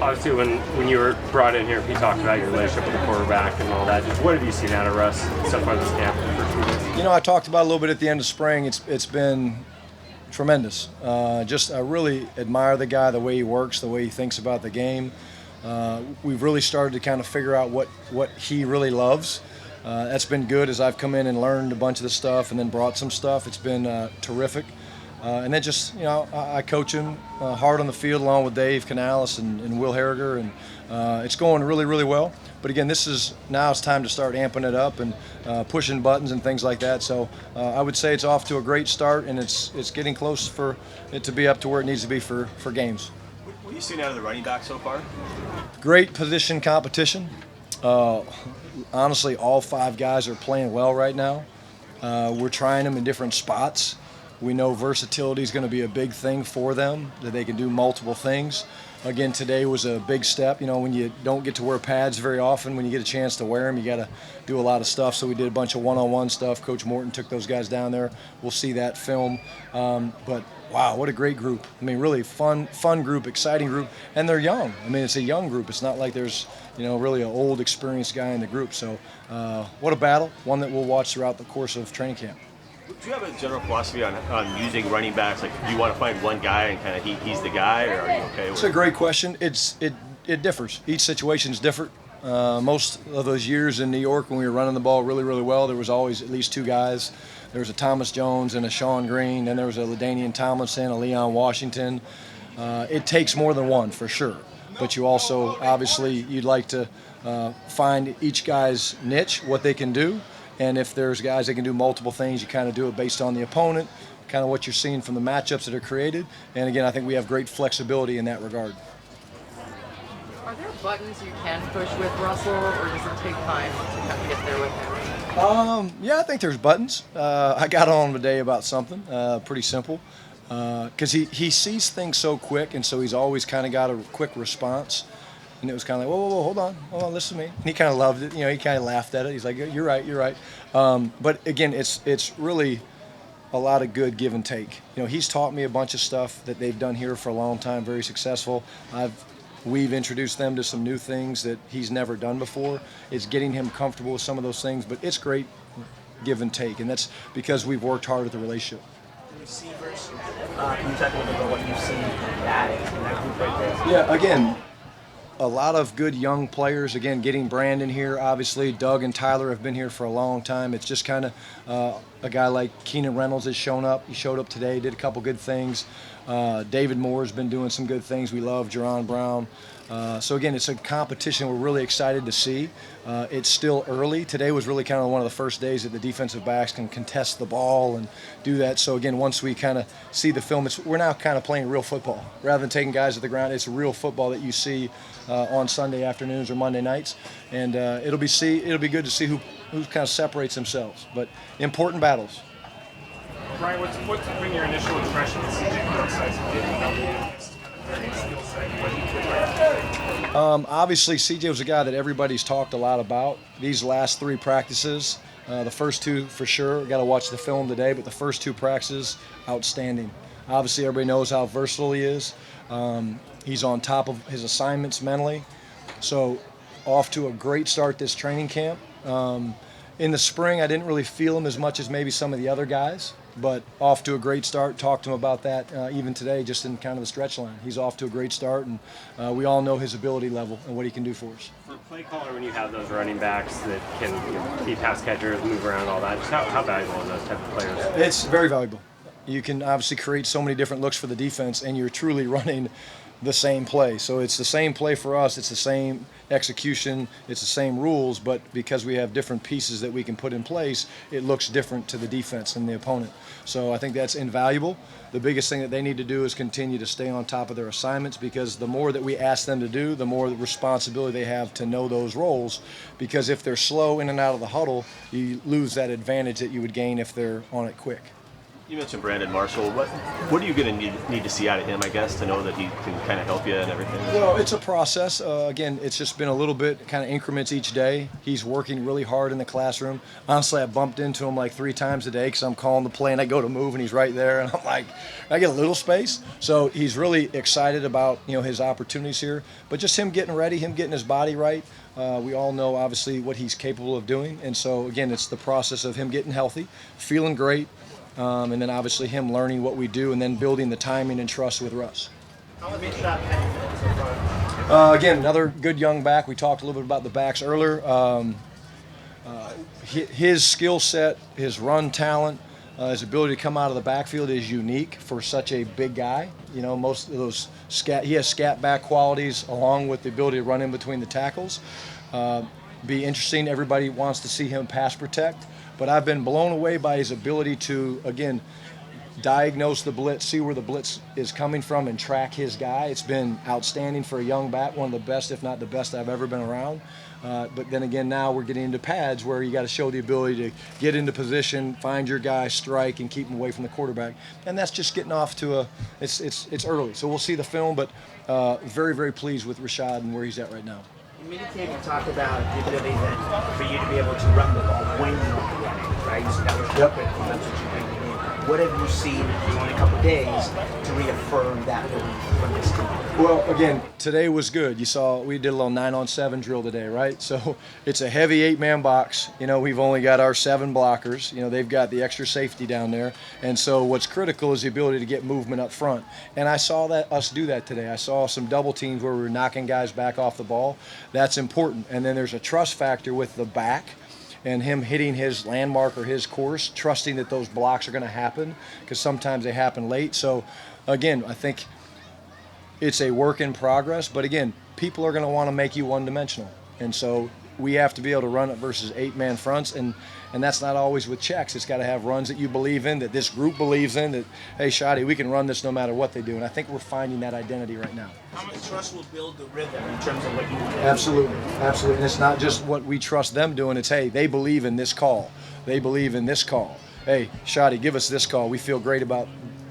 Obviously, when you were brought in here, he talked about your relationship with the quarterback and all that. Just what have you seen out of Russ so far this camp? I talked about it a little bit at the end of spring. It's been tremendous. I really admire the guy, the way he works, the way he thinks about the game. We've really started to kind of figure out what he really loves. That's been good as I've come in and learned a bunch of the stuff and then brought some stuff. It's been terrific. And then I coach him hard on the field along with Dave Canales and Will Harriger, and it's going really, really well. But again, now it's time to start amping it up and pushing buttons and things like that. So I would say it's off to a great start, and it's getting close for it to be up to where it needs to be for games. What are you seeing out of the running back so far? Great position competition. Honestly, all 5 guys are playing well right now. We're trying them in different spots. We know versatility is going to be a big thing for them, that they can do multiple things. Again, today was a big step. When you don't get to wear pads very often, when you get a chance to wear them, you got to do a lot of stuff. So we did a bunch of one-on-one stuff. Coach Morton took those guys down there. We'll see that film. But wow, what a great group. Really fun group, exciting group. And they're young. It's a young group. It's not like there's, really an old, experienced guy in the group. So what a battle, one that we'll watch throughout the course of training camp. Do you have a general philosophy on using running backs? Like, do you want to find one guy and kind of he's the guy, or are you okay with it? It's a great question. It differs. Each situation is different. Most of those years in New York when we were running the ball really, really well, there was always at least 2 guys. There was a Thomas Jones and a Sean Green. Then there was a LaDainian Tomlinson, a Leon Washington. It takes more than one for sure. But you also, obviously, you'd like to find each guy's niche, what they can do. And if there's guys that can do multiple things, you kind of do it based on the opponent, kind of what you're seeing from the matchups that are created. And again, I think we have great flexibility in that regard. Are there buttons you can push with Russell, or does it take time to kind of get there with him? Yeah, I think there's buttons. I got on him today about something pretty simple, because he sees things so quick, and so he's always kind of got a quick response. And it was kind of like, whoa, hold on, listen to me. And he kind of loved it. He kind of laughed at it. He's like, you're right. But again, it's really a lot of good give and take. He's taught me a bunch of stuff that they've done here for a long time, very successful. We've introduced them to some new things that he's never done before. It's getting him comfortable with some of those things, but it's great give and take, and that's because we've worked hard at the relationship. Receivers, can you talk a little bit about what you've seen in that group right there? Yeah, again, a lot of good young players. Again, getting Brandon here, obviously. Doug and Tyler have been here for a long time. It's just kind of a guy like Keenan Reynolds has shown up. He showed up today, did a couple good things. David Moore's been doing some good things. We love Jerron Brown. So again, it's a competition we're really excited to see. It's still early. Today was really kind of one of the first days that the defensive backs can contest the ball and do that. So again, once we kind of see the film, we're now kind of playing real football. Rather than taking guys to the ground, it's real football that you see on Sunday afternoons or Monday nights. And it'll be good to see who kind of separates themselves. But important battles. Brian, what's been your initial impression of CJ Brookside? Obviously, CJ was a guy that everybody's talked a lot about. These last 3 practices, the first 2 for sure, got to watch the film today, but the first 2 practices, outstanding. Obviously, everybody knows how versatile he is. He's on top of his assignments mentally. So off to a great start this training camp. In the spring, I didn't really feel him as much as maybe some of the other guys, but off to a great start. Talked to him about that even today, just in kind of the stretch line. He's off to a great start, and we all know his ability level and what he can do for us. For a play caller, when you have those running backs that can be pass catchers, move around, all that, just how valuable are those type of players? It's very valuable. You can obviously create so many different looks for the defense, and you're truly running the same play. So it's the same play for us. It's the same execution. It's the same rules, but because we have different pieces that we can put in place, it looks different to the defense and the opponent. So I think that's invaluable. The biggest thing that they need to do is continue to stay on top of their assignments, because the more that we ask them to do, the more responsibility they have to know those roles, because if they're slow in and out of the huddle, you lose that advantage that you would gain if they're on it quick. You mentioned Brandon Marshall. What are you going to need to see out of him, I guess, to know that he can kind of help you and everything? Well, it's a process. Again, it's just been a little bit kind of increments each day. He's working really hard in the classroom. Honestly, I bumped into him like 3 times a day because I'm calling the play and I go to move and he's right there. And I'm like, I get a little space. So he's really excited about, his opportunities here. But just him getting ready, him getting his body right. We all know, obviously, what he's capable of doing. And so, again, it's the process of him getting healthy, feeling great, and then obviously him learning what we do and then building the timing and trust with Russ. How has Schottenheimer so far? Again, another good young back. We talked a little bit about the backs earlier. His skill set, his run talent, his ability to come out of the backfield is unique for such a big guy. Most of those he has scat back qualities along with the ability to run in between the tackles. Be interesting. Everybody wants to see him pass protect. But I've been blown away by his ability to, again, diagnose the blitz, see where the blitz is coming from, and track his guy. It's been outstanding for a young back, one of the best, if not the best I've ever been around. But then again, now we're getting into pads where you got to show the ability to get into position, find your guy, strike, and keep him away from the quarterback. And that's just getting off to it's early. So we'll see the film, but very, very pleased with Rashad and where he's at right now. In minicamp, you talked about the ability that for you to be able to run the ball when you want to run it, right? So that was critical. That's what you bring in. What have you seen in only a couple of days to reaffirm that belief from this team? Well, again, today was good. You saw we did a little 9-on-7 drill today, right? So it's a heavy 8-man box. We've only got our 7 blockers. They've got the extra safety down there. And so what's critical is the ability to get movement up front. And I saw us do that today. I saw some double teams where we were knocking guys back off the ball. That's important. And then there's a trust factor with the back and him hitting his landmark or his course, trusting that those blocks are going to happen because sometimes they happen late. So, again, I think it's a work in progress. But, again, people are going to want to make you one-dimensional. And so we have to be able to run it versus 8-man fronts. And that's not always with checks. It's got to have runs that you believe in, that this group believes in, that, hey, Shotty, we can run this no matter what they do. And I think we're finding that identity right now. How much trust will build the rhythm in terms of what you want to do? Absolutely. Absolutely. And it's not just what we trust them doing. It's, hey, they believe in this call. They believe in this call. Hey, Shotty, give us this call. We feel great about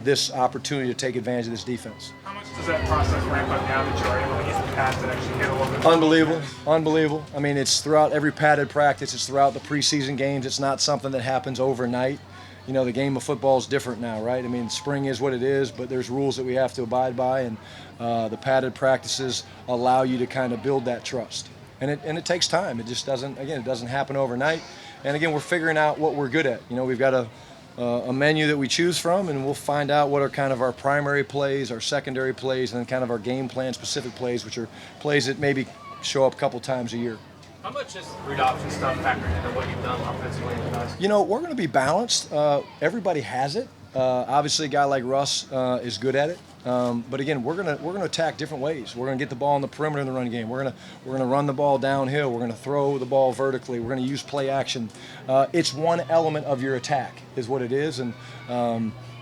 this opportunity to take advantage of this defense. How much does that process ramp up now that you're able to get the pads that actually hit a little bit? Unbelievable. I mean, it's throughout every padded practice. It's throughout the preseason games. It's not something that happens overnight. The game of football is different now, right? I mean, spring is what it is, but there's rules that we have to abide by, and the padded practices allow you to kind of build that trust. And it takes time. It just doesn't happen overnight. And again, we're figuring out what we're good at. We've got a menu that we choose from, and we'll find out what are kind of our primary plays, our secondary plays, and then kind of our game plan specific plays, which are plays that maybe show up a couple times a year. How much is read option stuff factored into what you've done offensively in the past? We're going to be balanced. Everybody has it. Obviously, a guy like Russ is good at it. But again, we're gonna attack different ways. We're gonna get the ball in the perimeter in the run game. We're gonna run the ball downhill. We're gonna throw the ball vertically. We're gonna use play action. It's one element of your attack, is what it is. And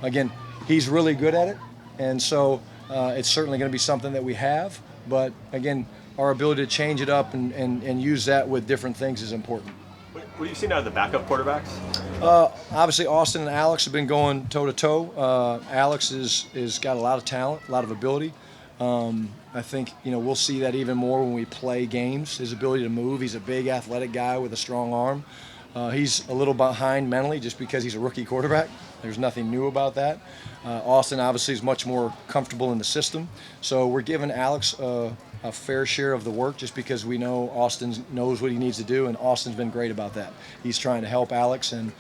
again, he's really good at it. And so it's certainly going to be something that we have. But again, our ability to change it up and use that with different things is important. What have you seen out of the backup quarterbacks? Obviously, Austin and Alex have been going toe-to-toe. Alex is got a lot of talent, a lot of ability. I think we'll see that even more when we play games. His ability to move. He's a big, athletic guy with a strong arm. He's a little behind mentally just because he's a rookie quarterback. There's nothing new about that. Austin obviously is much more comfortable in the system. So we're giving Alex a fair share of the work just because we know Austin knows what he needs to do, and Austin's been great about that. He's trying to help Alex, and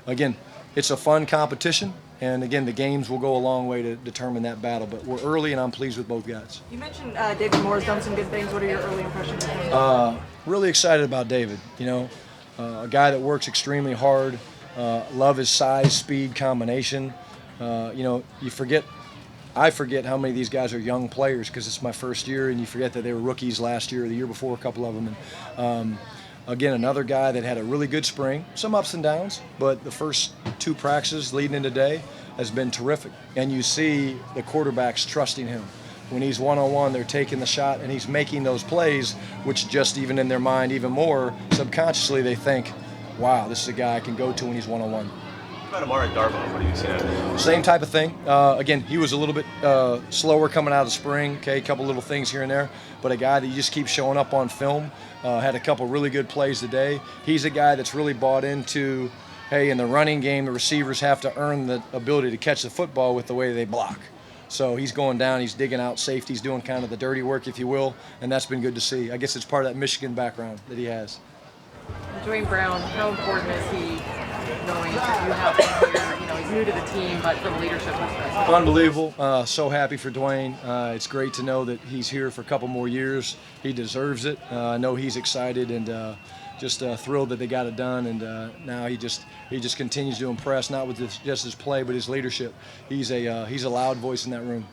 again, it's a fun competition, and again, the games will go a long way to determine that battle, but we're early, and I'm pleased with both guys. You mentioned David Moore's done some good things. What are your early impressions of him? Really excited about David. A guy that works extremely hard. Love his size, speed combination. I forget how many of these guys are young players because it's my first year, and you forget that they were rookies last year or the year before, a couple of them. And again, another guy that had a really good spring, some ups and downs, but the first 2 practices leading into today has been terrific. And you see the quarterbacks trusting him. When he's one-on-one, they're taking the shot, and he's making those plays, which just even in their mind, even more subconsciously, they think, wow, this is a guy I can go to when he's one-on-one. about Amara Darboh? What have you seen out of him? Same type of thing. Again, he was a little bit slower coming out of spring. Okay, a couple little things here and there, but a guy that you just keeps showing up on film. Had a couple really good plays today. He's a guy that's really bought into, hey, in the running game, the receivers have to earn the ability to catch the football with the way they block. So he's going down, he's digging out safeties, doing kind of the dirty work, if you will, and that's been good to see. I guess it's part of that Michigan background that he has. Dwayne Brown, how important is he knowing that you have him here? You know, he's new to the team, but from a leadership perspective. Unbelievable. So happy for Dwayne. It's great to know that he's here for a couple more years. He deserves it. I know he's excited and just thrilled that they got it done. And now he just continues to impress, not with just his play, but his leadership. He's a loud voice in that room.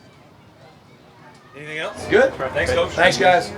Anything else? Good. Thanks, Coach. Thanks, guys.